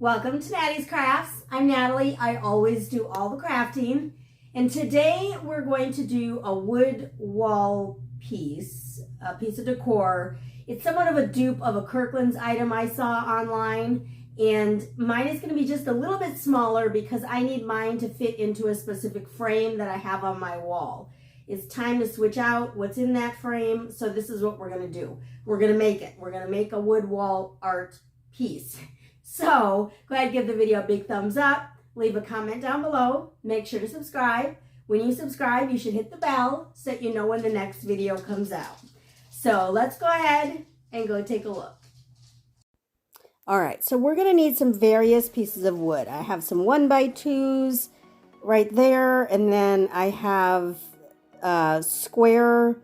Welcome to Nattys Crafts. I'm Natalie. I always do all the crafting. And today we're going to do a wood wall piece, a piece of decor. It's somewhat of a dupe of a Kirkland's item I saw online. And mine is going to be just a little bit smaller because I need mine to fit into a specific frame that I have on my wall. It's time to switch out what's in that frame. So this is what we're going to do. We're going to make it. We're going to make a wood wall art piece. So go ahead and give the video a big thumbs up. Leave a comment down below. Make sure to subscribe. When you subscribe, you should hit the bell so that you know when the next video comes out. So let's go ahead and go take a look. All right, so we're going to need some various pieces of wood. I have some 1x2s right there, and then I have square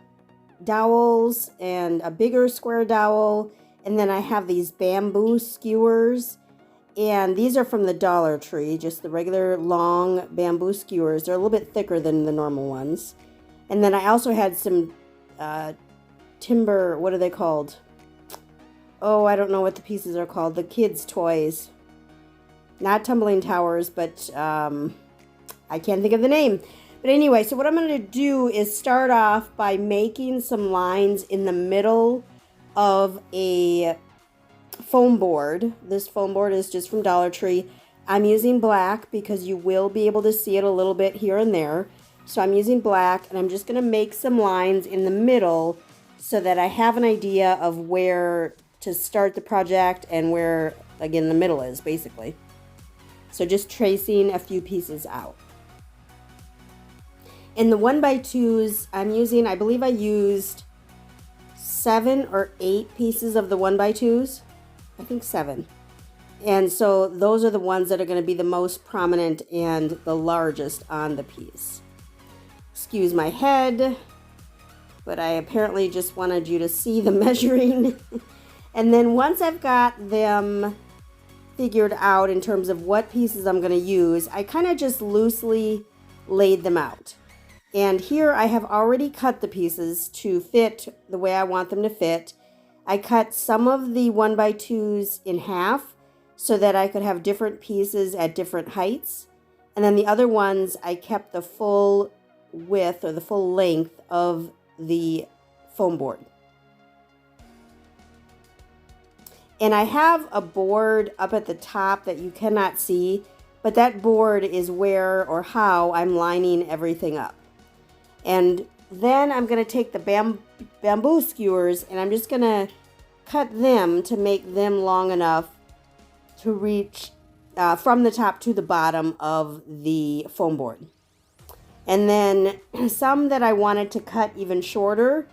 dowels and a bigger square dowel, and then I have these bamboo skewers, and these are from the Dollar Tree, just the regular long bamboo skewers. They're a little bit thicker than the normal ones. And then I also had some timber, what are they called? Oh, I don't know what the pieces are called. The kids' toys. Not tumbling towers, but I can't think of the name. But anyway, so what I'm going to do is start off by making some lines in the middle of a foam board. This foam board is just from Dollar Tree. I'm using black because you will be able to see it a little bit here and there. So I'm using black, and I'm just going to make some lines in the middle so that I have an idea of where to start the project and where, again, the middle is, basically. So just tracing a few pieces out. In the 1x2s, I'm using, I believe I used 7 or 8 pieces of the 1x2s. I think 7. And so those are the ones that are going to be the most prominent and the largest on the piece. Excuse my head, but I apparently just wanted you to see the measuring. And then once I've got them figured out in terms of what pieces I'm going to use, I kind of just loosely laid them out. And here I have already cut the pieces to fit the way I want them to fit. I cut some of the 1x2s in half so that I could have different pieces at different heights. And then the other ones, I kept the full width or the full length of the foam board. And I have a board up at the top that you cannot see, but that board is where or how I'm lining everything up. And then I'm going to take the bamboo skewers and I'm just going to cut them to make them long enough to reach from the top to the bottom of the foam board. And then some that I wanted to cut even shorter,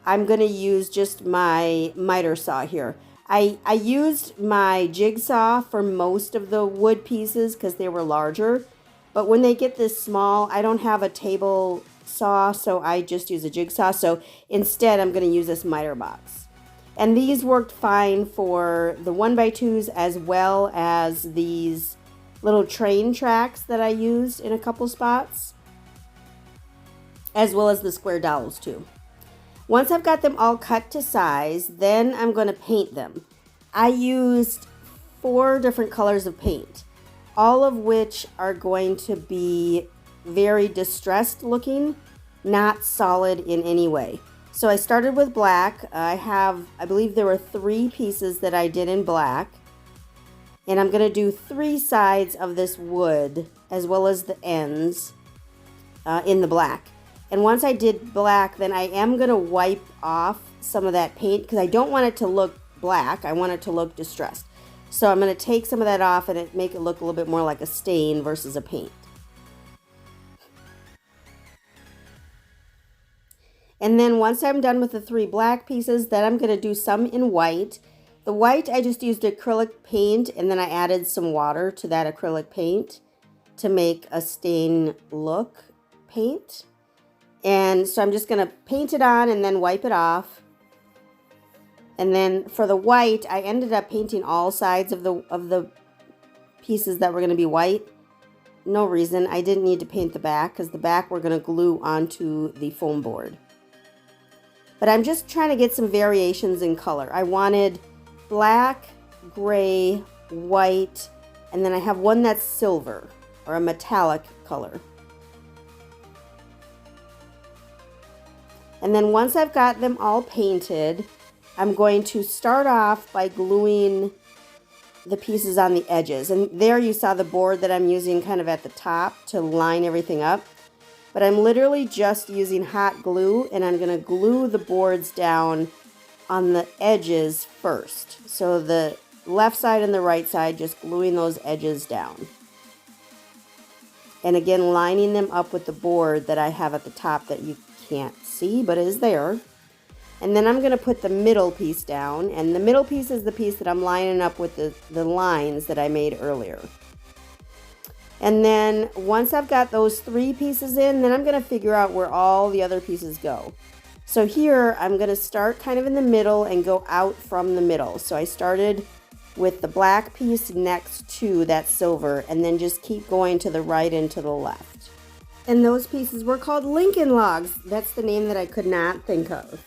I'm going to use just my miter saw here. I used my jigsaw for most of the wood pieces because they were larger. But when they get this small, I don't have a table saw, so I just use a jigsaw. So instead, I'm going to use this miter box. And these worked fine for the 1x2s as well as these little train tracks that I used in a couple spots, as well as the square dowels too. Once I've got them all cut to size, then I'm going to paint them. I used 4 different colors of paint, all of which are going to be very distressed looking, not solid in any way. So I started with black. I believe there were 3 pieces that I did in black. And I'm going to do 3 sides of this wood as well as the ends in the black. And once I did black, then I am going to wipe off some of that paint because I don't want it to look black. I want it to look distressed. So I'm going to take some of that off and make it look a little bit more like a stain versus a paint. And then once I'm done with the 3 black pieces, then I'm going to do some in white. The white, I just used acrylic paint, and then I added some water to that acrylic paint to make a stain look paint. And so I'm just going to paint it on and then wipe it off. And then for the white, I ended up painting all sides of the pieces that were going to be white. No reason. I didn't need to paint the back because the back we're going to glue onto the foam board. But I'm just trying to get some variations in color. I wanted black, gray, white, and then I have one that's silver or a metallic color. And then once I've got them all painted, I'm going to start off by gluing the pieces on the edges. And there you saw the board that I'm using kind of at the top to line everything up. But I'm literally just using hot glue, and I'm going to glue the boards down on the edges first. So the left side and the right side, just gluing those edges down. And again, lining them up with the board that I have at the top that you can't see, but is there. And then I'm going to put the middle piece down, and the middle piece is the piece that I'm lining up with the lines that I made earlier. And then once I've got those 3 pieces in, then I'm going to figure out where all the other pieces go. So here I'm going to start kind of in the middle and go out from the middle. So I started with the black piece next to that silver, and then just keep going to the right and to the left. And those pieces were called Lincoln logs. That's the name that I could not think of.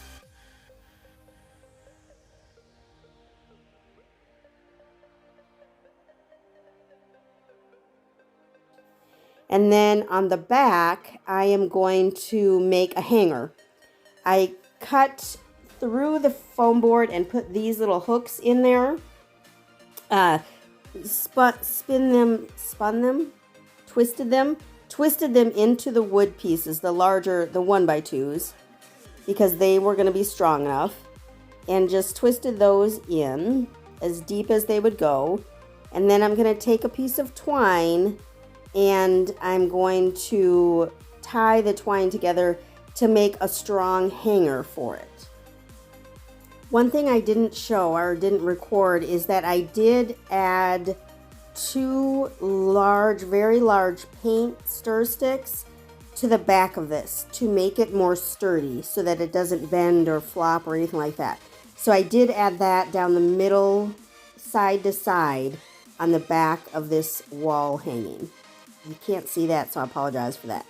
And then on the back, I am going to make a hanger. I cut through the foam board and put these little hooks in there. Twisted them into the wood pieces, the larger, the 1x2s, because they were going to be strong enough. And just twisted those in as deep as they would go. And then I'm going to take a piece of twine, and I'm going to tie the twine together to make a strong hanger for it. One thing I didn't show or didn't record is that I did add 2 large, very large paint stir sticks to the back of this to make it more sturdy so that it doesn't bend or flop or anything like that. So I did add that down the middle, side to side, on the back of this wall hanging. You can't see that, so I apologize for that.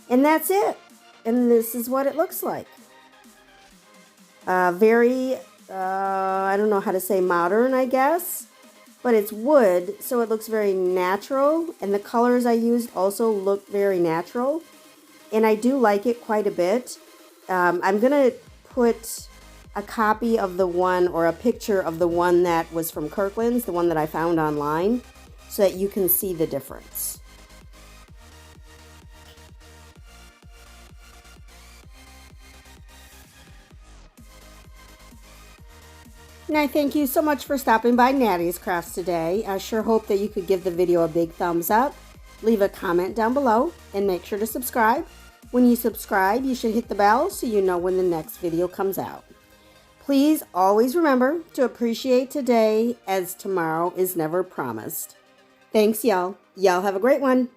And that's it. And this is what it looks like. Very, I don't know how to say modern, I guess. But it's wood, so it looks very natural. And the colors I used also look very natural. And I do like it quite a bit. I'm going to put a copy of the one, or a picture of the one that was from Kirkland's, the one that I found online, so that you can see the difference. And I thank you so much for stopping by Nattys Crafts today. I sure hope that you could give the video a big thumbs up, leave a comment down below, and make sure to subscribe. When you subscribe, you should hit the bell so you know when the next video comes out. Please always remember to appreciate today, as tomorrow is never promised. Thanks, y'all. Y'all have a great one.